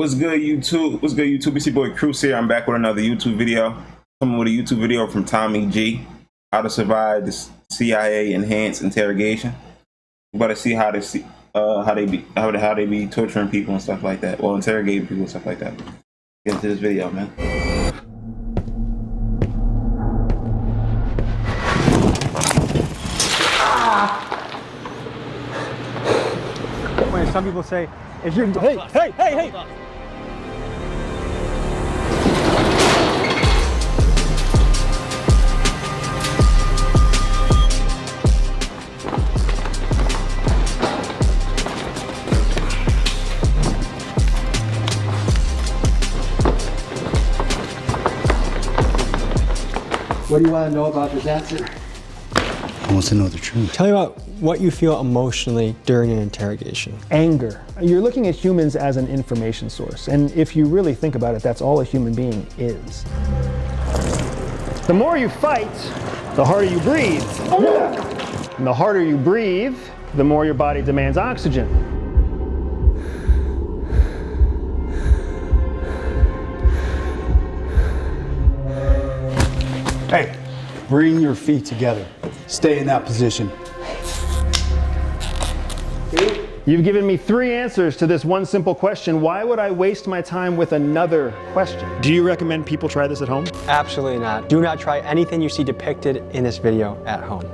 What's good, YouTube? What's good, YouTube? It's your boy Cruz here. I'm back with another YouTube video. Coming with a YouTube video from Tommy G. How to survive the CIA enhanced interrogation. You better see how they be torturing people and stuff like that. Well, interrogating people and stuff like that. Get into this video, man. When some people say, if you're hey. What do you want to know about this answer? He wants to know the truth. Tell me about what you feel emotionally during an interrogation. Anger. You're looking at humans as an information source, and if you really think about it, that's all a human being is. The more you fight, the harder you breathe. And the harder you breathe, the more your body demands oxygen. Hey, bring your feet together. Stay in that position. You've given me 3 answers to this one simple question. Why would I waste my time with another question? Do you recommend people try this at home? Absolutely not. Do not try anything you see depicted in this video at home.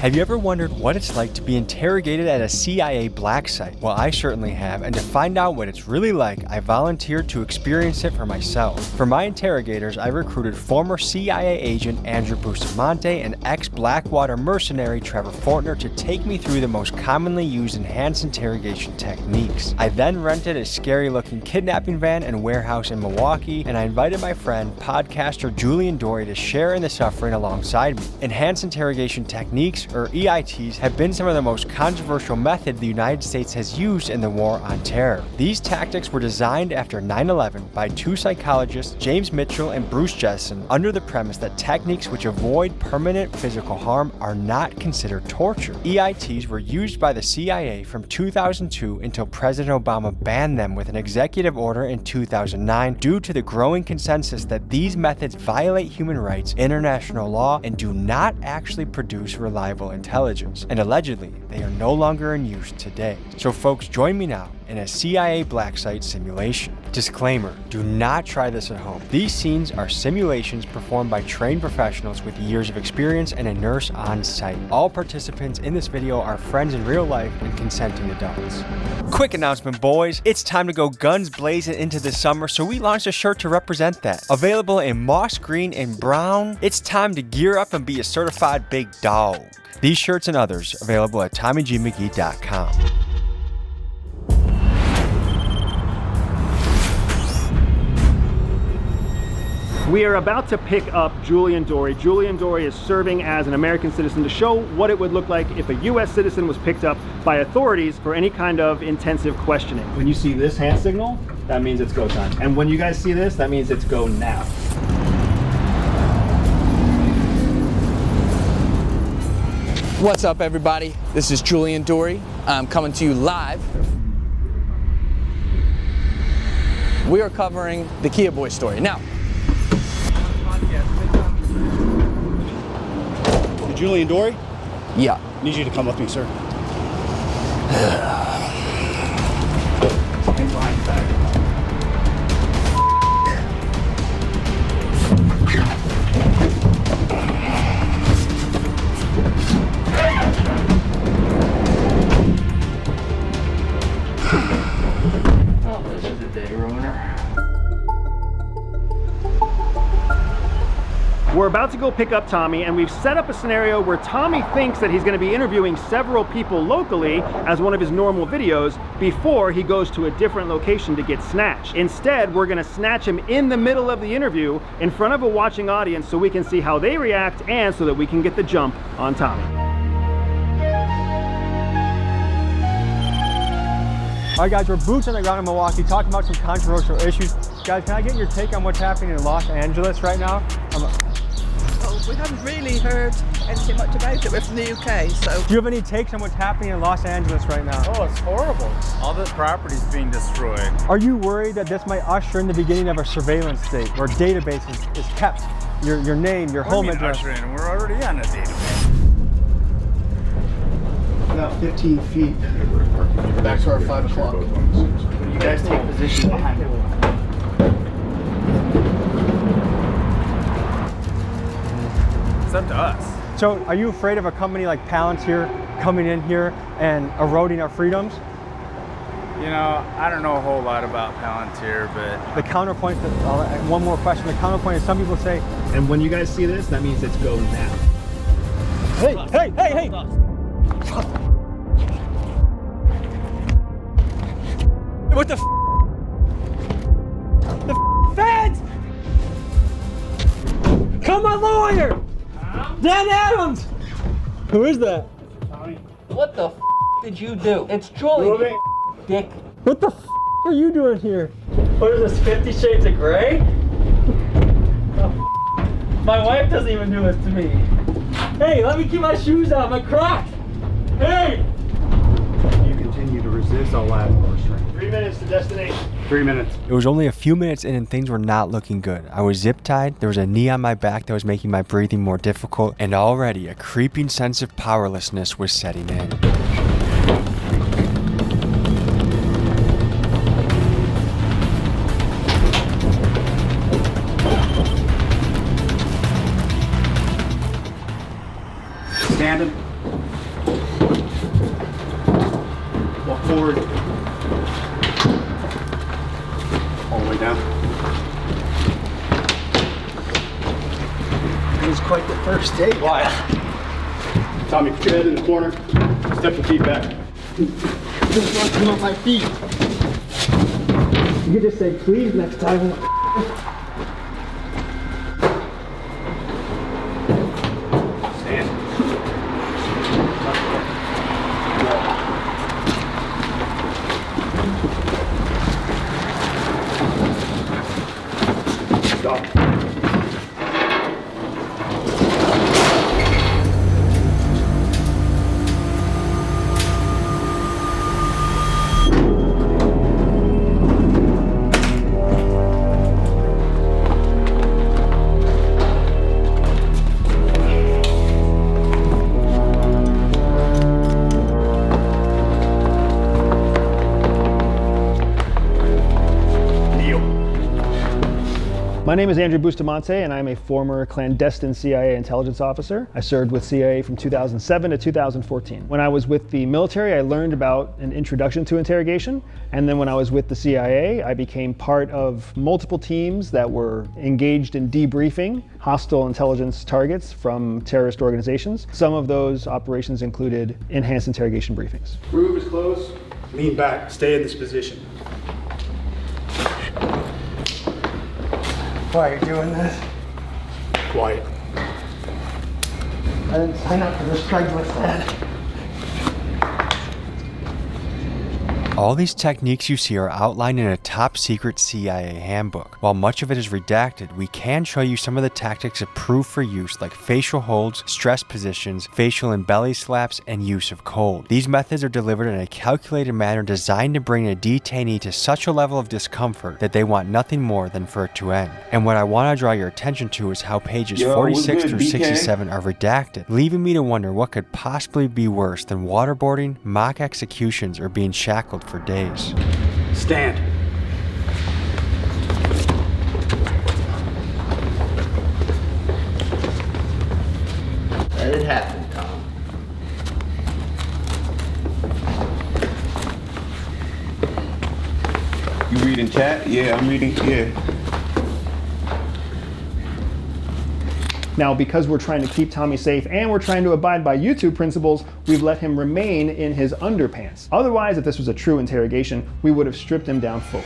Have you ever wondered what it's like to be interrogated at a CIA black site? Well, I certainly have, and to find out what it's really like, I volunteered to experience it for myself. For my interrogators, I recruited former CIA agent Andrew Bustamante and ex-Blackwater mercenary Trevor Fortner to take me through the most commonly used enhanced interrogation techniques. I then rented a scary-looking kidnapping van and warehouse in Milwaukee, and I invited my friend, podcaster Julian Dory, to share in the suffering alongside me. Enhanced interrogation techniques, or EITs, have been some of the most controversial methods the United States has used in the war on terror. These tactics were designed after 9/11 by 2 psychologists, James Mitchell and Bruce Jessen, under the premise that techniques which avoid permanent physical harm are not considered torture. EITs were used by the CIA from 2002 until President Obama banned them with an executive order in 2009 due to the growing consensus that these methods violate human rights, international law, and do not actually produce reliable intelligence, and allegedly they are no longer in use today. So folks, join me now in a CIA black site simulation. Disclaimer, do not try this at home. These scenes are simulations performed by trained professionals with years of experience and a nurse on site. All participants in this video are friends in real life and consenting adults. Quick announcement, boys. It's time to go guns blazing into the summer, so we launched a shirt to represent that. Available in moss green and brown, it's time to gear up and be a certified big dog. These shirts and others available at TommyGMcGee.com. We are about to pick up Julian Dory. Julian Dory is serving as an American citizen to show what it would look like if a US citizen was picked up by authorities for any kind of intensive questioning. When you see this hand signal, that means it's go time. And when you guys see this, that means it's go now. What's up, everybody? This is Julian Dory. I'm coming to you live. We are covering the Kia Boy story. Now, Julian Dory? yeah. I need you to come with me, sir. We're about to go pick up Tommy, and we've set up a scenario where Tommy thinks that he's going to be interviewing several people locally as one of his normal videos before he goes to a different location to get snatched. Instead, we're going to snatch him in the middle of the interview in front of a watching audience so we can see how they react and so that we can get the jump on Tommy. All right, guys, we're boots on the ground in Milwaukee talking about some controversial issues. Guys, can I get your take on what's happening in Los Angeles right now? We haven't really heard anything much about it. We're from the UK, so. Do you have any takes on what's happening in Los Angeles right now? Oh, it's horrible. All the property's being destroyed. Are you worried that this might usher in the beginning of a surveillance state where database is kept? Your name, your home address. Usher in? We're already on a database. About 15 feet back to our 5 o'clock. You guys take position behind it. It's up to us. So are you afraid of a company like Palantir coming in here and eroding our freedoms? You know, I don't know a whole lot about Palantir, but The counterpoint, one more question, the counterpoint is some people say, And when you guys see this, that means it's go now. hey! What the feds! Come my lawyer! Dan Adams! Who is that? What the did you do? It's Julie. Dick. What the are you doing here? What is this, 50 Shades of Grey? My wife doesn't even do this to me. Hey, let me keep my shoes on, my Crocs! Hey! You continue to resist, I'll add more restraint. 3 minutes to destination. 3 minutes. It was only a few minutes in and things were not looking good. I was zip tied, there was a knee on my back that was making my breathing more difficult, and already a creeping sense of powerlessness was setting in. Standing. Walk forward. All the way down. It was quite the first date. Why? Tommy, put your head in the corner. Step your feet back. Just want to come on my feet. You could just say please next time. Stand. Stop. My name is Andrew Bustamante, and I'm a former clandestine CIA intelligence officer. I served with CIA from 2007 to 2014. When I was with the military, I learned about an introduction to interrogation, and then when I was with the CIA, I became part of multiple teams that were engaged in debriefing hostile intelligence targets from terrorist organizations. Some of those operations included enhanced interrogation briefings. Room is closed. Lean back. Stay in this position. Why are you doing this? Quiet. I didn't sign up for this Craigslist ad. All these techniques you see are outlined in a top secret CIA handbook. While much of it is redacted, we can show you some of the tactics approved for use, like facial holds, stress positions, facial and belly slaps, and use of cold. These methods are delivered in a calculated manner designed to bring a detainee to such a level of discomfort that they want nothing more than for it to end. And what I want to draw your attention to is how pages 46 through 67 are redacted, leaving me to wonder what could possibly be worse than waterboarding, mock executions, or being shackled for days. Stand. Let it happen, Tom. You reading chat? Yeah, I'm reading. Yeah. Now, because we're trying to keep Tommy safe and we're trying to abide by YouTube principles, we've let him remain in his underpants. Otherwise, if this was a true interrogation, we would have stripped him down fully.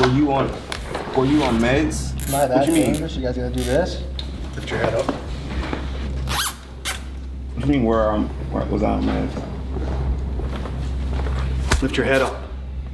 Were you on meds? Am I that What you mean? dangerous? You guys gotta do this? Lift your head up. What you mean where was I on meds? Lift your head up.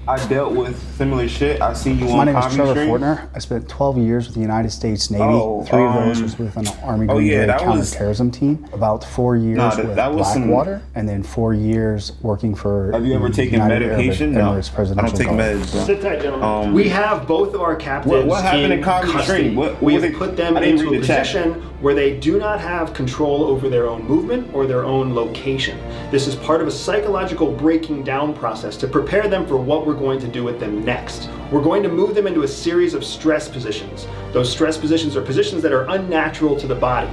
I dealt with similar shit. I seen you on My name is comedy Trevor streams. Fortner. I spent 12 years with the United States Navy. Oh, 3 of those was with an Army Green Beret counterterrorism team. About 4 years with Blackwater, and then 4 years working for. Have you ever taken medication? No, I don't take meds. Bro. Sit tight, gentlemen. We have both of our captives. What happened in comedy stream? We have put them into a position where they do not have control over their own movement or their own location. This is part of a psychological breaking down process to prepare them for what we're going to do with them next. We're going to move them into a series of stress positions. Those stress positions are positions that are unnatural to the body.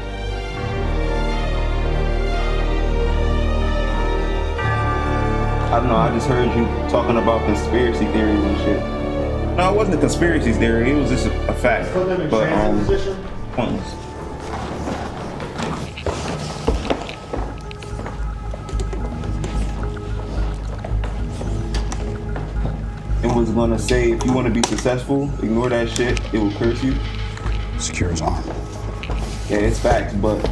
I don't know, I just heard you talking about conspiracy theories and shit. No, it wasn't a conspiracy theory, it was just a fact. Put them in transit position. Pointless. It was gonna say, if you wanna be successful, ignore that shit, it will curse you. Secure his arm. Yeah, it's facts, but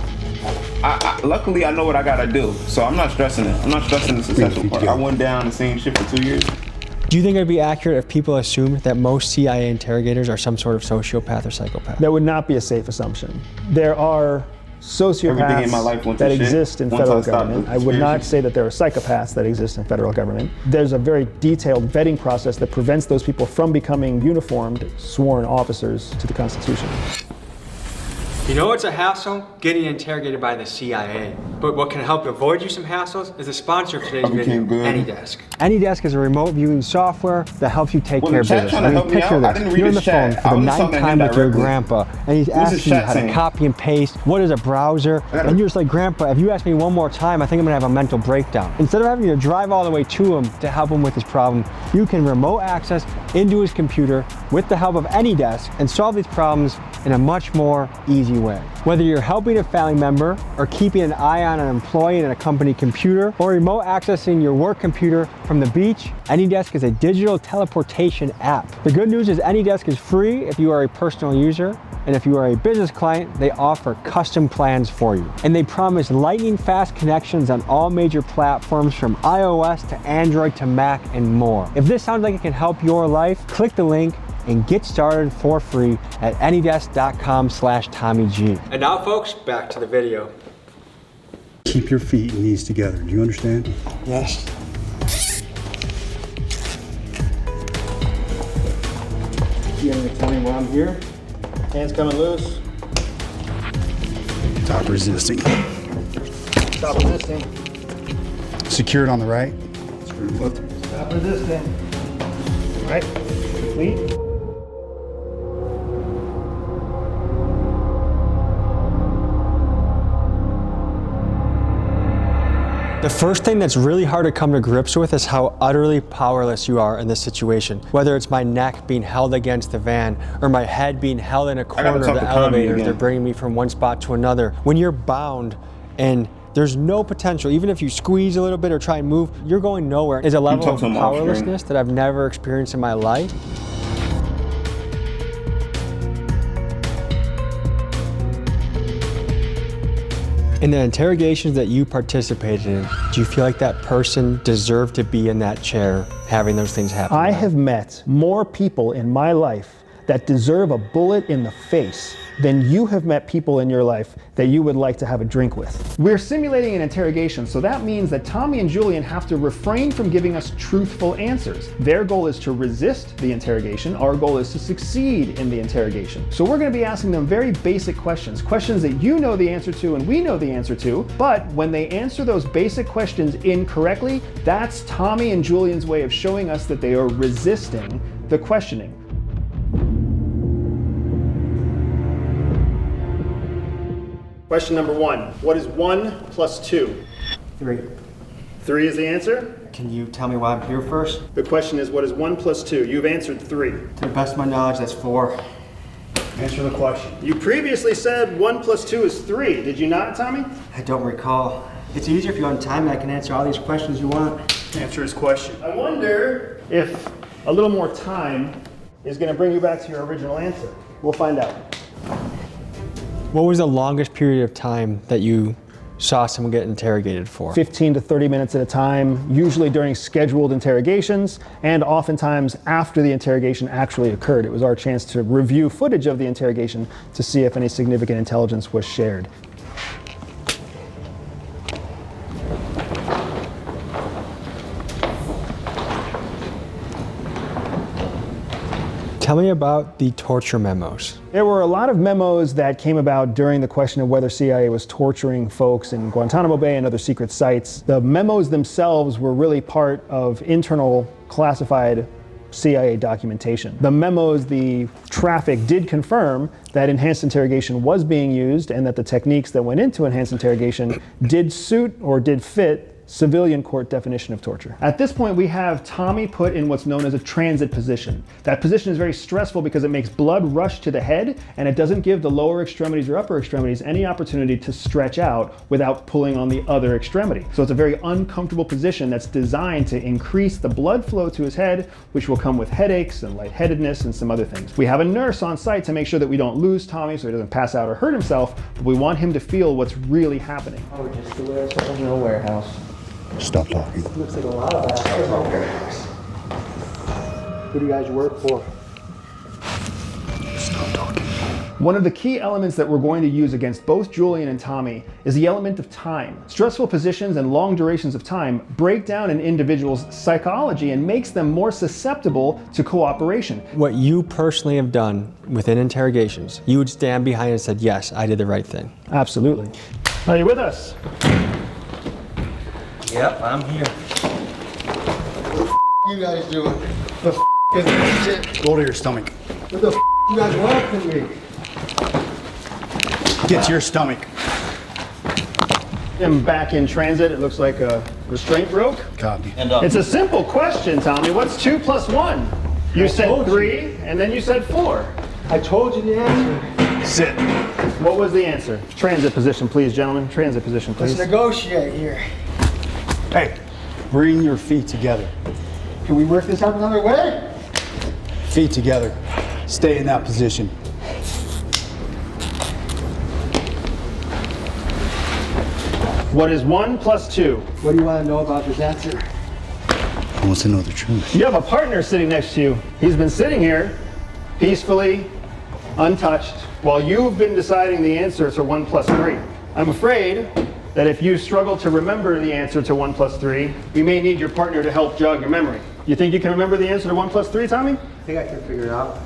luckily I know what I gotta do, so I'm not stressing it. I'm not stressing the successful part. I went down the same shit for 2 years. Do you think it'd be accurate if people assumed that most CIA interrogators are some sort of sociopath or psychopath? That would not be a safe assumption. There are sociopaths in my life went to that shit exist in once federal I stopped government. the I would not conspiracy. say that there are psychopaths that exist in federal government. There's a very detailed vetting process that prevents those people from becoming uniformed, sworn officers to the Constitution. You know it's a hassle? Getting interrogated by the CIA. But what can help avoid you some hassles is the sponsor of today's video, AnyDesk. AnyDesk is a remote viewing software that helps you take care of business. I mean, picture this. You're on the phone for the 9th time with your grandpa, and he's asking you how to copy and paste, what is a browser, and you're just like, Grandpa, if you ask me one more time, I think I'm gonna have a mental breakdown. Instead of having to drive all the way to him to help him with his problem, you can remote access into his computer with the help of AnyDesk and solve these problems in a much more easy way. Whether you're helping a family member or keeping an eye on an employee in a company computer or remote accessing your work computer from the beach, AnyDesk is a digital teleportation app. The good news is AnyDesk is free if you are a personal user, and if you are a business client, they offer custom plans for you. And they promise lightning fast connections on all major platforms from iOS to Android to Mac and more. If this sounds like it can help your life, click the link and get started for free at anydesk.com/TommyG. And now folks, back to the video. Keep your feet and knees together. Do you understand? Yes. You're gonna tell me while I'm here? Hands coming loose. Stop resisting. Stop resisting. Secured on the right. Stop resisting. All right, complete. The first thing that's really hard to come to grips with is how utterly powerless you are in this situation. Whether it's my neck being held against the van or my head being held in a corner of the elevator as they're bringing me from one spot to another. When you're bound and there's no potential, even if you squeeze a little bit or try and move, you're going nowhere. Is a level of powerlessness that I've never experienced in my life. In the interrogations that you participated in, do you feel like that person deserved to be in that chair having those things happen? I have met more people in my life that deserve a bullet in the face than you have met people in your life that you would like to have a drink with. We're simulating an interrogation, so that means that Tommy and Julian have to refrain from giving us truthful answers. Their goal is to resist the interrogation. Our goal is to succeed in the interrogation. So we're gonna be asking them very basic questions, questions that you know the answer to and we know the answer to, but when they answer those basic questions incorrectly, that's Tommy and Julian's way of showing us that they are resisting the questioning. Question number 1. What is 1 plus 2? 3. 3 is the answer? Can you tell me why I'm here first? The question is, what is 1 plus 2? You've answered 3. To the best of my knowledge, that's 4. Answer the question. You previously said 1 plus 2 is 3. Did you not, Tommy? I don't recall. It's easier if you want time. I can answer all these questions you want. Answer his question. I wonder if a little more time is going to bring you back to your original answer. We'll find out. What was the longest period of time that you saw someone get interrogated for? 15 to 30 minutes at a time, usually during scheduled interrogations, and oftentimes after the interrogation actually occurred. It was our chance to review footage of the interrogation to see if any significant intelligence was shared. Tell me about the torture memos. There were a lot of memos that came about during the question of whether CIA was torturing folks in Guantanamo Bay and other secret sites. The memos themselves were really part of internal classified CIA documentation. The memos, the traffic did confirm that enhanced interrogation was being used and that the techniques that went into enhanced interrogation did suit or did fit civilian court definition of torture. At this point, we have Tommy put in what's known as a transit position. That position is very stressful because it makes blood rush to the head and it doesn't give the lower extremities or upper extremities any opportunity to stretch out without pulling on the other extremity. So it's a very uncomfortable position that's designed to increase the blood flow to his head, which will come with headaches and lightheadedness and some other things. We have a nurse on site to make sure that we don't lose Tommy so he doesn't pass out or hurt himself, but we want him to feel what's really happening. Oh, just the warehouse, no warehouse. Stop talking. Looks like a lot of that. Who do you guys work for? Stop talking. One of the key elements that we're going to use against both Julian and Tommy is the element of time. Stressful positions and long durations of time break down an individual's psychology and makes them more susceptible to cooperation. What you personally have done within interrogations, you would stand behind and said, yes, I did the right thing. Absolutely. Are you with us? Yep, I'm here. What you guys doing? The f is this shit? Go to your stomach. What the f you guys want from me? Get to your stomach. I'm back in transit. It looks like a restraint broke. Copy. It's a simple question, Tommy. What's 2 plus 1? You said 3, and then you said 4. I told you the answer. Sit. What was the answer? Transit position, please, gentlemen. Transit position, please. Let's negotiate here. Hey, bring your feet together. Can we work this out another way? Feet together. Stay in that position. What is 1 plus 2? What do you want to know about this answer? He wants to know the truth. You have a partner sitting next to you. He's been sitting here peacefully, untouched, while you've been deciding the answer to 1 plus 3. I'm afraid that if you struggle to remember the answer to 1 plus 3, you may need your partner to help jog your memory. You think you can remember the answer to 1 plus 3, Tommy? I think I can figure it out.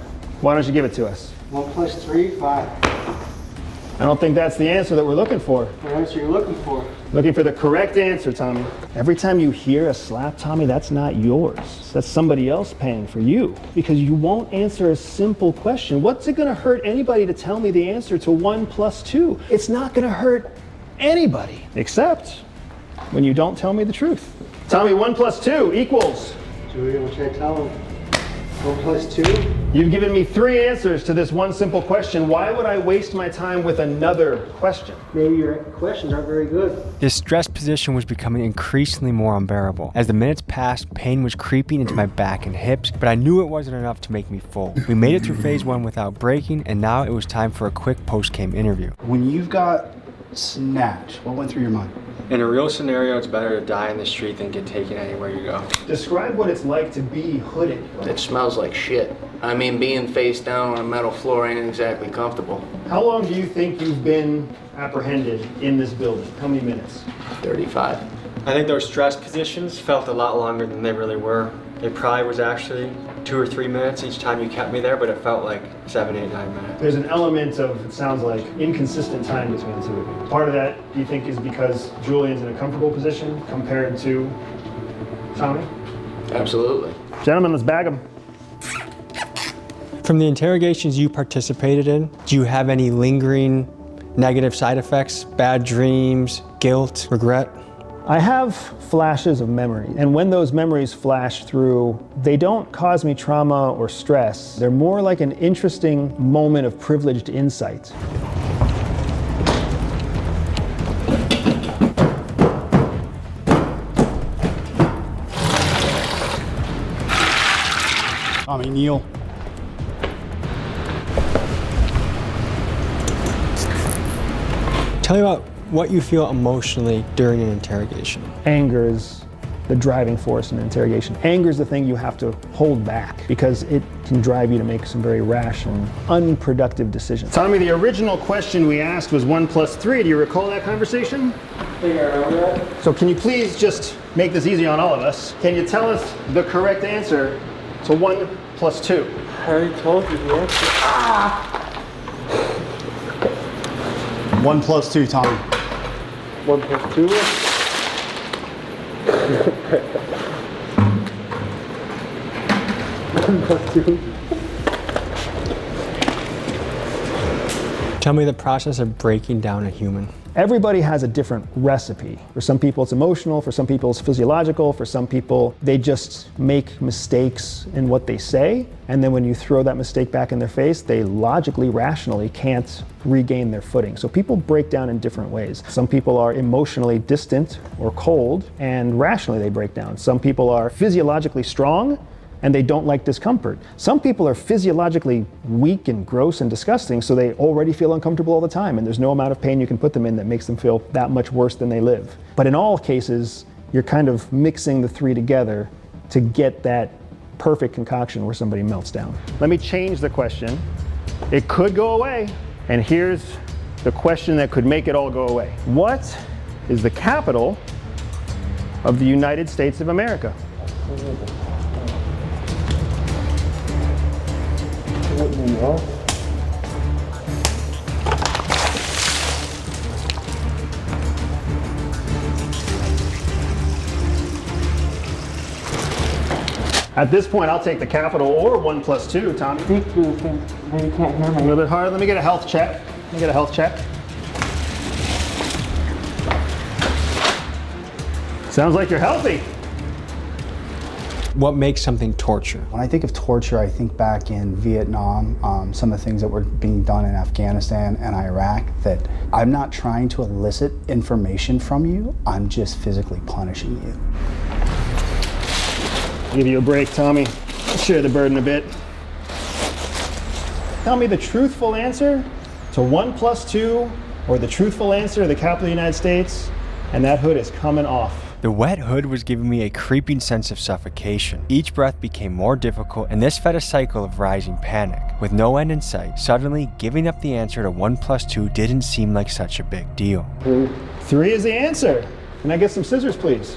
Why don't you give it to us? 1 plus 3, 5. I don't think that's the answer that we're looking for. What answer are you looking for? Looking for the correct answer, Tommy. Every time you hear a slap, Tommy, that's not yours. That's somebody else paying for you because you won't answer a simple question. What's it gonna hurt anybody to tell me the answer to 1 plus 2? It's not gonna hurt anybody, except when you don't tell me the truth. Tommy, 1 plus 2 equals. Julian, what should I tell him? 1 plus 2? You've given me 3 answers to this one simple question. Why would I waste my time with another question? Maybe your questions aren't very good. This stress position was becoming increasingly more unbearable. As the minutes passed, pain was creeping into my back and hips, but I knew it wasn't enough to make me full. We made it through phase 1 without breaking, and now it was time for a quick post-game interview. When you've got snatch, what went through your mind? In a real scenario, it's better to die in the street than get taken anywhere you go. Describe what it's like to be hooded. It smells like shit. I mean, being face down on a metal floor ain't exactly comfortable. How long do you think you've been apprehended in this building? How many minutes? 35. I think those stress positions felt a lot longer than they really were. It probably was actually 2 or 3 minutes each time you kept me there, but it felt like 7, 8, 9 minutes. There's an element of, it sounds like, inconsistent time between the two of you. Part of that, do you think, is because Julian's in a comfortable position compared to Tommy? Absolutely. Gentlemen, let's bag him. From the interrogations you participated in, do you have any lingering negative side effects, bad dreams, guilt, regret? I have flashes of memory, and when those memories flash through, they don't cause me trauma or stress. They're more like an interesting moment of privileged insight. Tommy, kneel. Tell me about what you feel emotionally during an interrogation. Anger is the driving force in an interrogation. Anger is the thing you have to hold back because it can drive you to make some very rash and unproductive decisions. Tommy, the original question we asked was 1 plus 3. Do you recall that conversation? I think I remember that. So can you please just make this easy on all of us? Can you tell us the correct answer to 1 plus 2? I already told you the answer. 1 plus 2, Tommy. 1 plus 2? Tell me the process of breaking down a human. Everybody has a different recipe. For some people it's emotional, for some people it's physiological, for some people they just make mistakes in what they say, and then when you throw that mistake back in their face, they logically, rationally can't regain their footing. So people break down in different ways. Some people are emotionally distant or cold, and rationally they break down. Some people are physiologically strong, and they don't like discomfort. Some people are physiologically weak and gross and disgusting, so they already feel uncomfortable all the time, and there's no amount of pain you can put them in that makes them feel that much worse than they live. But in all cases, you're kind of mixing the three together to get that perfect concoction where somebody melts down. Let me change the question. It could go away, and here's the question that could make it all go away. What is the capital of the United States of America? At this point, I'll take the capital or 1 plus 2, Tommy. Maybe you can't hear me. A little bit hard. Let me get a health check. Sounds like you're healthy. What makes something torture? When I think of torture, I think back in Vietnam, some of the things that were being done in Afghanistan and Iraq, that I'm not trying to elicit information from you, I'm just physically punishing you. I'll give you a break, Tommy. Let's share the burden a bit. Tell me the truthful answer to 1 plus 2, or the truthful answer to the capital of the United States, and that hood is coming off. The wet hood was giving me a creeping sense of suffocation. Each breath became more difficult, and this fed a cycle of rising panic. With no end in sight, suddenly giving up the answer to 1 plus 2 didn't seem like such a big deal. 3 is the answer. Can I get some scissors, please?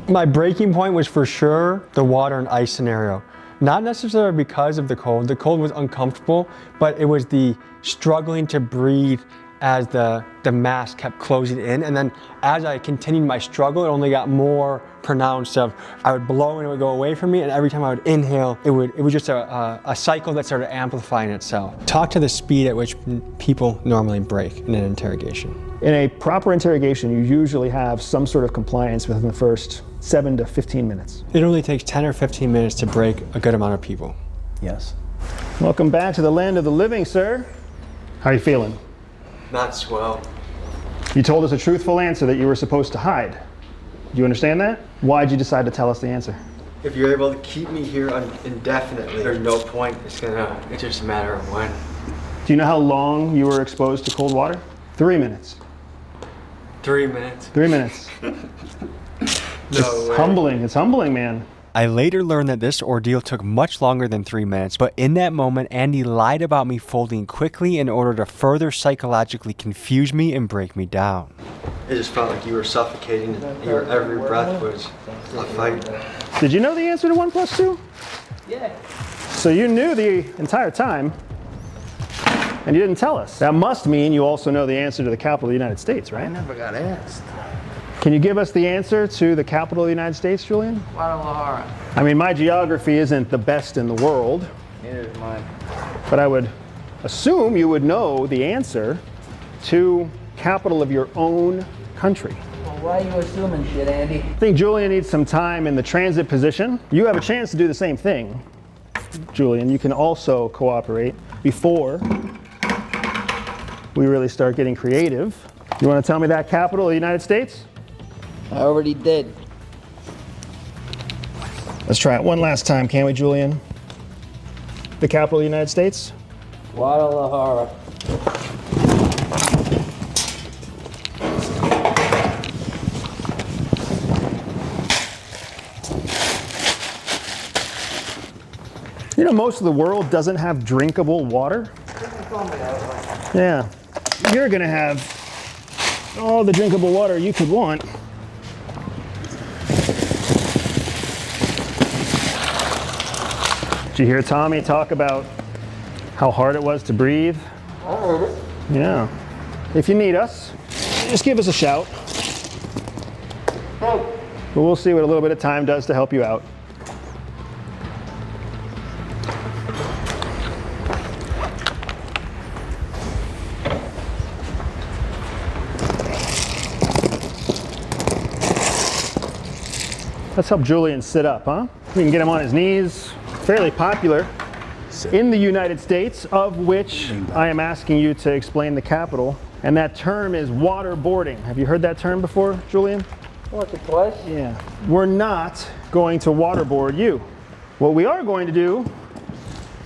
My breaking point was for sure the water and ice scenario. Not necessarily because of the cold. The cold was uncomfortable, but it was the struggling to breathe as the mask kept closing in. And then as I continued my struggle, it only got more pronounced of I would blow and it would go away from me, and every time I would inhale, it was just a cycle that started amplifying itself. Talk to the speed at which people normally break in an interrogation. In a proper interrogation, you usually have some sort of compliance within the first 7 to 15 minutes. It only takes 10 or 15 minutes to break a good amount of people. Yes. Welcome back to the land of the living, sir. How are you feeling? Not swell. You told us a truthful answer that you were supposed to hide. Do you understand that? Why'd you decide to tell us the answer? If you're able to keep me here indefinitely, there's no point. It's just a matter of when. Do you know how long you were exposed to cold water? 3 minutes. 3 minutes. 3 minutes. It's humbling. It's humbling, man. I later learned that this ordeal took much longer than 3 minutes, but in that moment, Andy lied about me folding quickly in order to further psychologically confuse me and break me down. It just felt like you were suffocating, and your every breath was a fight. Did you know the answer to 1 plus 2? Yeah. So you knew the entire time, and you didn't tell us. That must mean you also know the answer to the capital of the United States, right? I never got asked. Can you give us the answer to the capital of the United States, Julian? Guadalajara. I mean, my geography isn't the best in the world, Neither is mine. but I would assume you would know the answer to capital of your own country. Well, why are you assuming shit, Andy? I think Julian needs some time in the transit position. You have a chance to do the same thing, Julian. You can also cooperate before we really start getting creative. You want to tell me that capital of the United States? I already did. Let's try it one last time, can we, Julian? The capital of the United States? Guadalajara. most of the world doesn't have drinkable water? Yeah. You're gonna have all the drinkable water you could want. Did you hear Tommy talk about how hard it was to breathe? I heard it. Yeah. If you need us, just give us a shout. Hey. But we'll see what a little bit of time does to help you out. Let's help Julian sit up, huh? We can get him on his knees. Fairly popular in the United States, of which I am asking you to explain the capital. And that term is waterboarding. Have you heard that term before, Julian? Once or twice. Yeah. We're not going to waterboard you. What we are going to do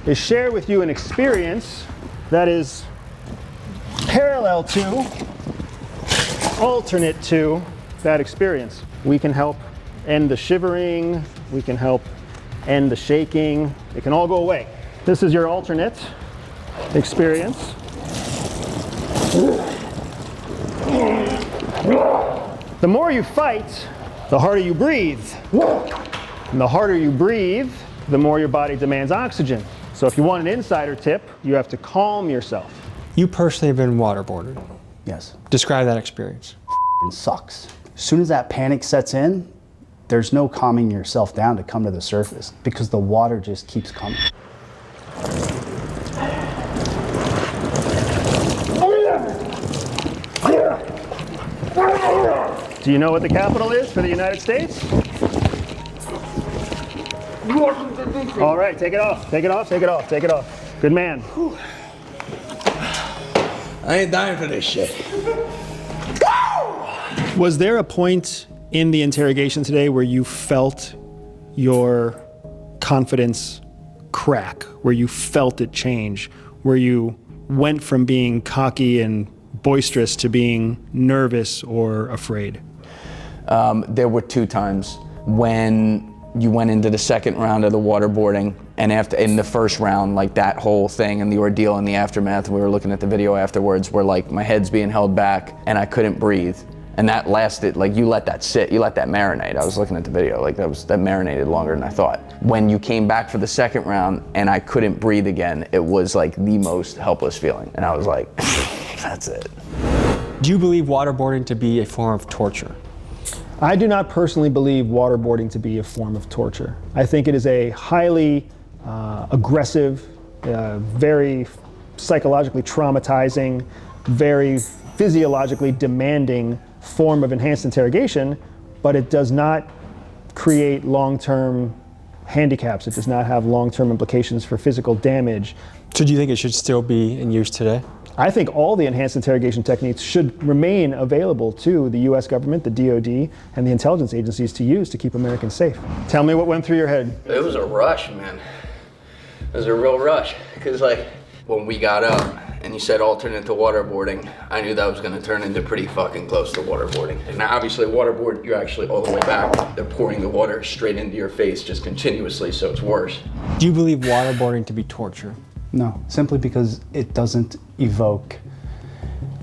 is share with you an experience that is parallel to, alternate to that experience. We can help end the shivering, we can help end the shaking. It can all go away. This is your alternate experience. The more you fight, the harder you breathe. And the harder you breathe, the more your body demands oxygen. So if you want an insider tip, you have to calm yourself. You personally have been waterboarded. Yes. Describe that experience. It sucks. As soon as that panic sets in, there's no calming yourself down to come to the surface because the water just keeps coming. Do you know what the capital is for the United States? All right, take it off, take it off, take it off, take it off. Good man. I ain't dying for this shit. Was there a point in the interrogation today where you felt your confidence crack, where you felt it change, where you went from being cocky and boisterous to being nervous or afraid? There were 2 times when you went into the second round of the waterboarding, and after in the first round, like that whole thing and the ordeal and the aftermath, we were looking at the video afterwards, where like my head's being held back and I couldn't breathe. And that lasted, like you let that sit, you let that marinate. I was looking at the video, like that marinated longer than I thought. When you came back for the second round and I couldn't breathe again, it was like the most helpless feeling. And I was like, that's it. Do you believe waterboarding to be a form of torture? I do not personally believe waterboarding to be a form of torture. I think it is a highly aggressive, very psychologically traumatizing, very physiologically demanding form of enhanced interrogation, but it does not create long-term handicaps. It does not have long-term implications for physical damage. So do you think it should still be in use today? I think all the enhanced interrogation techniques should remain available to the US government, the DoD, and the intelligence agencies to use to keep Americans safe. Tell me what went through your head. It was a rush, man. It was a real rush, because like when we got up and you said alternate to waterboarding, I knew that was gonna turn into pretty fucking close to waterboarding. And now obviously waterboard, you're actually all the way back. They're pouring the water straight into your face just continuously, so it's worse. Do you believe waterboarding to be torture? No, simply because it doesn't evoke.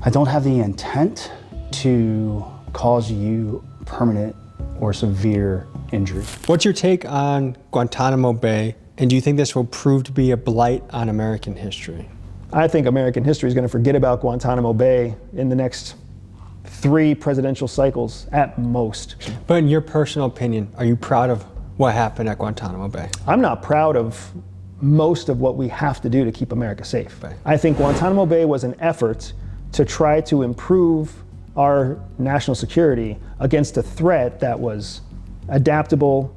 I don't have the intent to cause you permanent or severe injury. What's your take on Guantanamo Bay, and do you think this will prove to be a blight on American history? I think American history is going to forget about Guantanamo Bay in the next 3 presidential cycles at most. But in your personal opinion, are you proud of what happened at Guantanamo Bay? I'm not proud of most of what we have to do to keep America safe. I think Guantanamo Bay was an effort to try to improve our national security against a threat that was adaptable,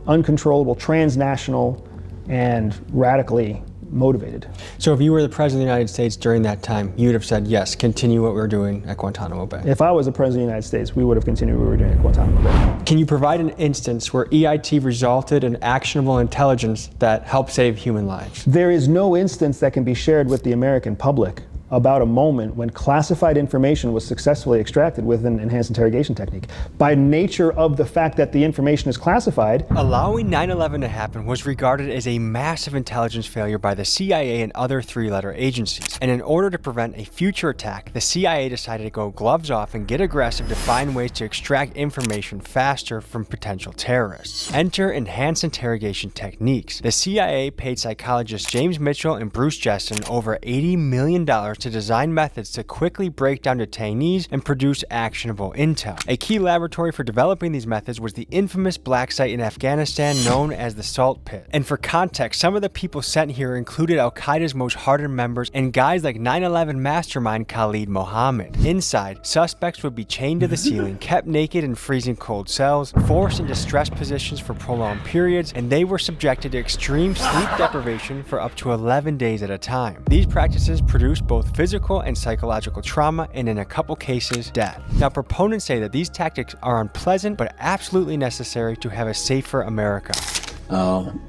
uncontrollable, transnational, and radically motivated. So if you were the President of the United States during that time, you would have said, yes, continue what we're doing at Guantanamo Bay. If I was the President of the United States, we would have continued what we were doing at Guantanamo Bay. Can you provide an instance where EIT resulted in actionable intelligence that helped save human lives? There is no instance that can be shared with the American public about a moment when classified information was successfully extracted with an enhanced interrogation technique. By nature of the fact that the information is classified. Allowing 9/11 to happen was regarded as a massive intelligence failure by the CIA and other three-letter agencies. And in order to prevent a future attack, the CIA decided to go gloves off and get aggressive to find ways to extract information faster from potential terrorists. Enter enhanced interrogation techniques. The CIA paid psychologists James Mitchell and Bruce Jessen over $80 million to design methods to quickly break down detainees and produce actionable intel. A key laboratory for developing these methods was the infamous black site in Afghanistan known as the Salt Pit. And for context, some of the people sent here included Al-Qaeda's most hardened members and guys like 9/11 mastermind Khalid Mohammed. Inside, suspects would be chained to the ceiling, kept naked in freezing cold cells, forced into stress positions for prolonged periods, and they were subjected to extreme sleep deprivation for up to 11 days at a time. These practices produced both physical and psychological trauma, and in a couple cases, death. Now, proponents say that these tactics are unpleasant, but absolutely necessary to have a safer America.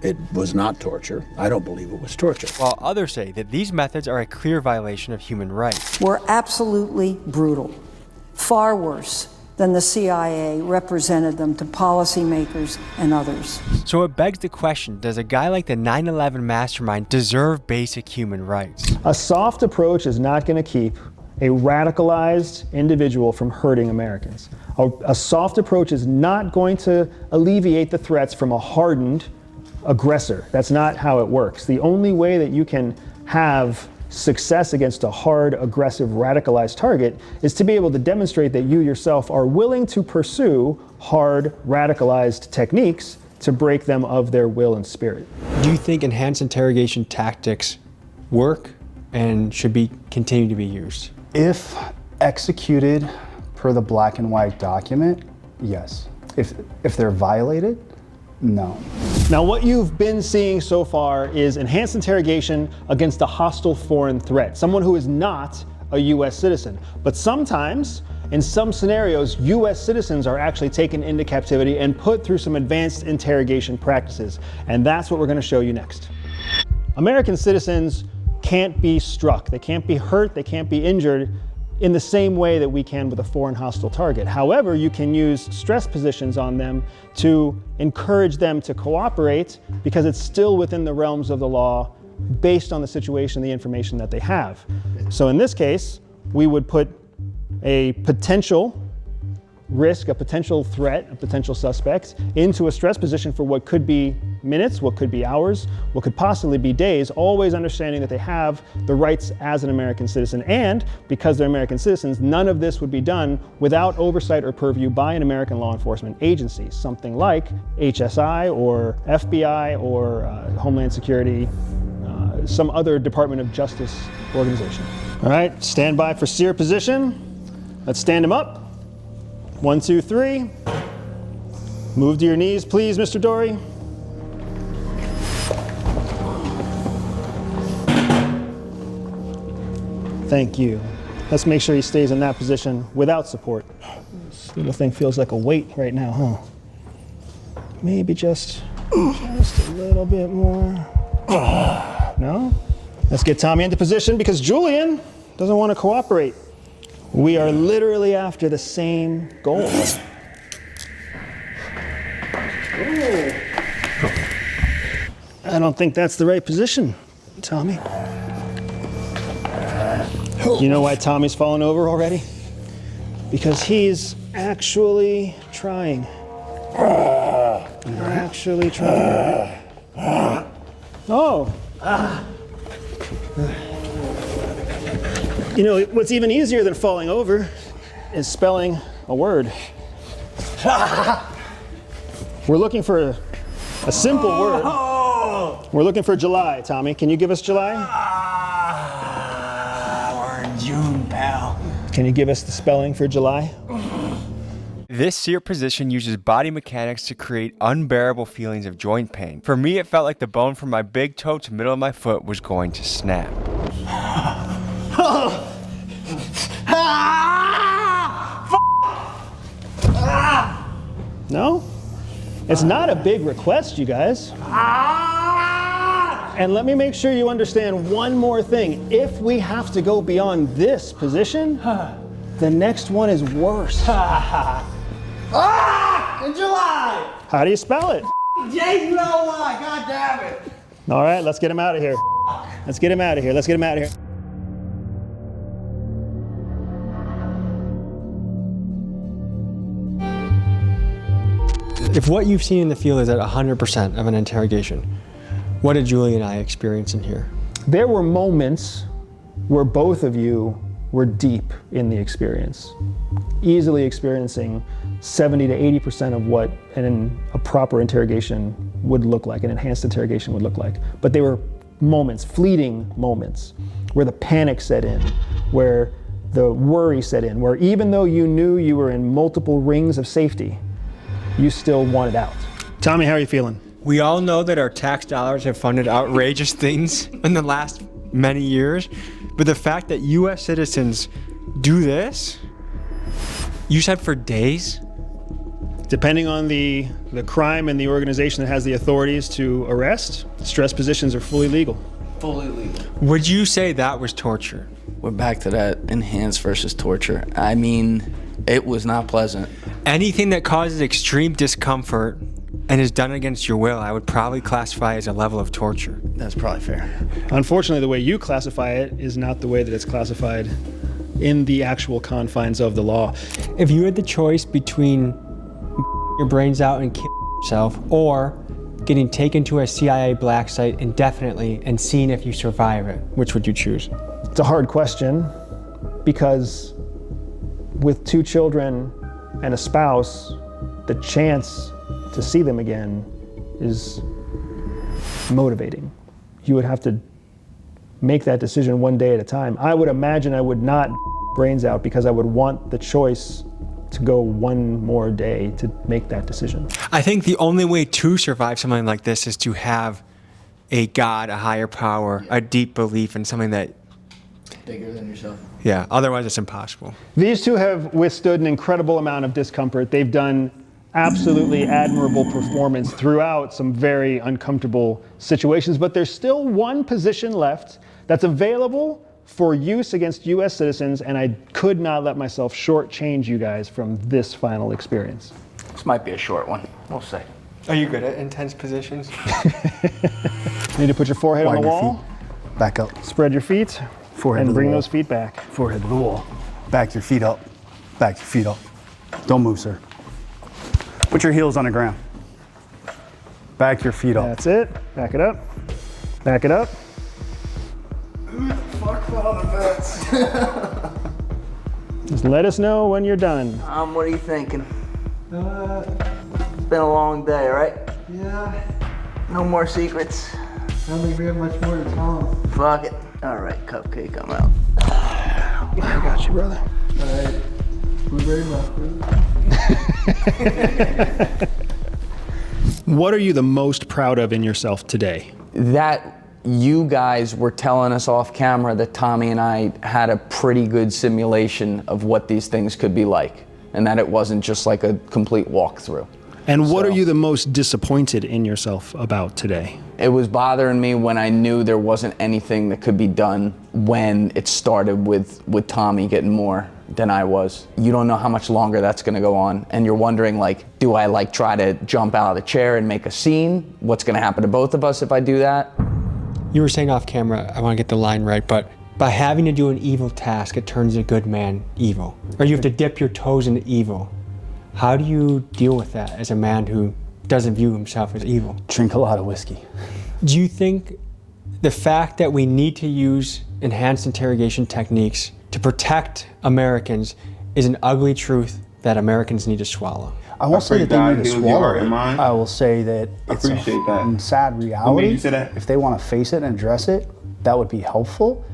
It was not torture. I don't believe it was torture. While others say that these methods are a clear violation of human rights. Were absolutely brutal, far worse than the CIA represented them to policymakers and others. So it begs the question, does a guy like the 9/11 mastermind deserve basic human rights? A soft approach is not going to keep a radicalized individual from hurting Americans. A soft approach is not going to alleviate the threats from a hardened aggressor. That's not how it works. The only way that you can have success against a hard, aggressive, radicalized target is to be able to demonstrate that you yourself are willing to pursue hard, radicalized techniques to break them of their will and spirit. Do you think enhanced interrogation tactics work and should continue to be used? If executed per the black and white document, yes. If they're violated, no. Now, what you've been seeing so far is enhanced interrogation against a hostile foreign threat, someone who is not a US citizen. But sometimes, in some scenarios, US citizens are actually taken into captivity and put through some advanced interrogation practices. And that's what we're going to show you next. American citizens can't be struck, they can't be hurt, they can't be injured in the same way that we can with a foreign hostile target. However, you can use stress positions on them to encourage them to cooperate because it's still within the realms of the law based on the situation, the information that they have. So in this case, we would put a potential risk, a potential threat, a potential suspect into a stress position for what could be minutes, what could be hours, what could possibly be days, always understanding that they have the rights as an American citizen. And because they're American citizens, none of this would be done without oversight or purview by an American law enforcement agency, something like HSI or FBI or Homeland Security, some other Department of Justice organization. All right, stand by for seer position. Let's stand him up. 1, 2, 3. Move to your knees, please, Mr. Dory. Thank you. Let's make sure he stays in that position without support. This little thing feels like a weight right now, huh? Maybe just a little bit more. No? Let's get Tommy into position because Julian doesn't want to cooperate. We are literally after the same goal. I don't think that's the right position, Tommy. You know why Tommy's fallen over already? Because he's actually trying. Actually trying. Oh. You know, what's even easier than falling over is spelling a word. We're looking for a simple word. We're looking for July, Tommy. Can you give us July? We're in June, pal. Can you give us the spelling for July? This seer position uses body mechanics to create unbearable feelings of joint pain. For me, it felt like the bone from my big toe to middle of my foot was going to snap. No? It's not a big request, you guys. And let me make sure you understand one more thing. If we have to go beyond this position, the next one is worse. In July! How do you spell it? J-U-L-Y, god damn it! All right, let's get him out of here. Let's get him out of here. Let's get him out of here. If what you've seen in the field is at 100% of an interrogation, what did Julie and I experience in here? There were moments where both of you were deep in the experience, easily experiencing 70 to 80% of what a proper interrogation would look like, an enhanced interrogation would look like. But they were moments, fleeting moments, where the panic set in, where the worry set in, where even though you knew you were in multiple rings of safety, you still wanted out. Tommy, how are you feeling? We all know that our tax dollars have funded outrageous things in the last many years, but the fact that US citizens do this, you said for days? Depending on the crime and the organization that has the authorities to arrest, stress positions are fully legal. Fully legal. Would you say that was torture? We're back to that enhanced versus torture. I mean, it was not pleasant. Anything that causes extreme discomfort and is done against your will, I would probably classify as a level of torture. That's probably fair. Unfortunately, the way you classify it is not the way that it's classified in the actual confines of the law. If you had the choice between your brains out and killing yourself or getting taken to a CIA black site indefinitely and seeing if you survive it, which would you choose? It's a hard question because with 2 children and a spouse, the chance to see them again is motivating. You would have to make that decision one day at a time. I would imagine I would not brains out because I would want the choice to go one more day to make that decision. I think the only way to survive something like this is to have a God, a higher power, a deep belief in something that Bigger than yourself. Yeah, otherwise it's impossible. These two have withstood an incredible amount of discomfort. They've done absolutely admirable performance throughout some very uncomfortable situations, but there's still one position left that's available for use against US citizens, and I could not let myself shortchange you guys from this final experience. This might be a short one. We'll see. Are you good at intense positions? Need to put your forehead on the wall. Feet. Back up. Spread your feet. Forehead and to the bring wall. those feet back. Forehead to the wall. Back your feet up. Back your feet up. Don't move, sir. Put your heels on the ground. Back your feet up. That's it. Back it up. Back it up. Who the fuck fell on the beds? Just let us know when you're done. What are you thinking? It's been a long day, right? Yeah. No more secrets. I don't think we have much more to tell him. Fuck it. All right, cupcake, I'm out. I got you, brother. All right. Blueberry muffin. What are you the most proud of in yourself today? That you guys were telling us off camera that Tommy and I had a pretty good simulation of what these things could be like, and that it wasn't just like a complete walkthrough. And what are you the most disappointed in yourself about today? It was bothering me when I knew there wasn't anything that could be done when it started with Tommy getting more than I was. You don't know how much longer that's gonna go on, and you're wondering, like, do I like try to jump out of the chair and make a scene? What's gonna happen to both of us if I do that? You were saying off camera, I want to get the line right, but by having to do an evil task, it turns a good man evil. Or you have to dip your toes into evil. How do you deal with that as a man who doesn't view himself as evil? Drink a lot of whiskey. Do you think the fact that we need to use enhanced interrogation techniques to protect Americans is an ugly truth that Americans need to swallow? I won't say that they need to swallow it. Mind. I will say that it's a sad reality. You say that? If they want to face it and address it, that would be helpful.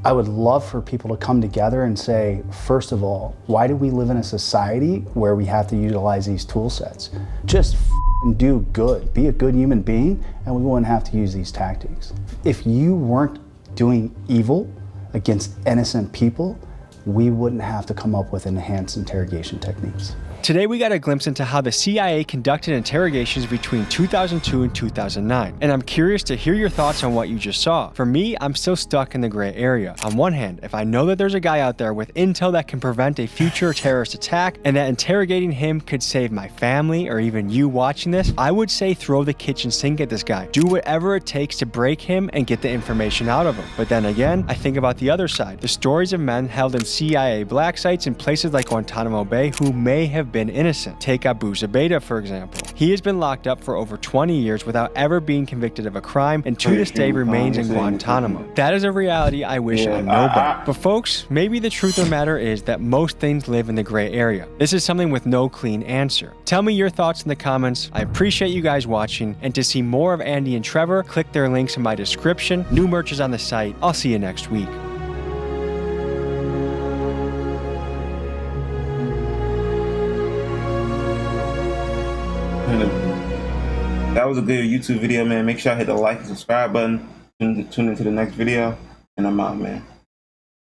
I would love for people to come together and say, first of all, why do we live in a society where we have to utilize these tool sets? Just do good, be a good human being, and we wouldn't have to use these tactics. If you weren't doing evil against innocent people, we wouldn't have to come up with enhanced interrogation techniques. Today we got a glimpse into how the CIA conducted interrogations between 2002 and 2009, and I'm curious to hear your thoughts on what you just saw. For me, I'm still stuck in the gray area. On one hand, if I know that there's a guy out there with intel that can prevent a future terrorist attack, and that interrogating him could save my family or even you watching this, I would say throw the kitchen sink at this guy. Do whatever it takes to break him and get the information out of him. But then again, I think about the other side, the stories of men held in CIA black sites in places like Guantanamo Bay who may have been innocent. Take Abu Zubaydah, for example. He has been locked up for over 20 years without ever being convicted of a crime, and to this day remains in Guantanamo. That is a reality I wish I know about. But folks, maybe the truth of the matter is that most things live in the gray area. This is something with no clean answer. Tell me your thoughts in the comments. I appreciate you guys watching, and to see more of Andy and Trevor, click their links in my description. New merch is on the site. I'll see you next week. That was a good YouTube video, man. Make sure I hit the like and subscribe button. Tune into the next video, and I'm out, man.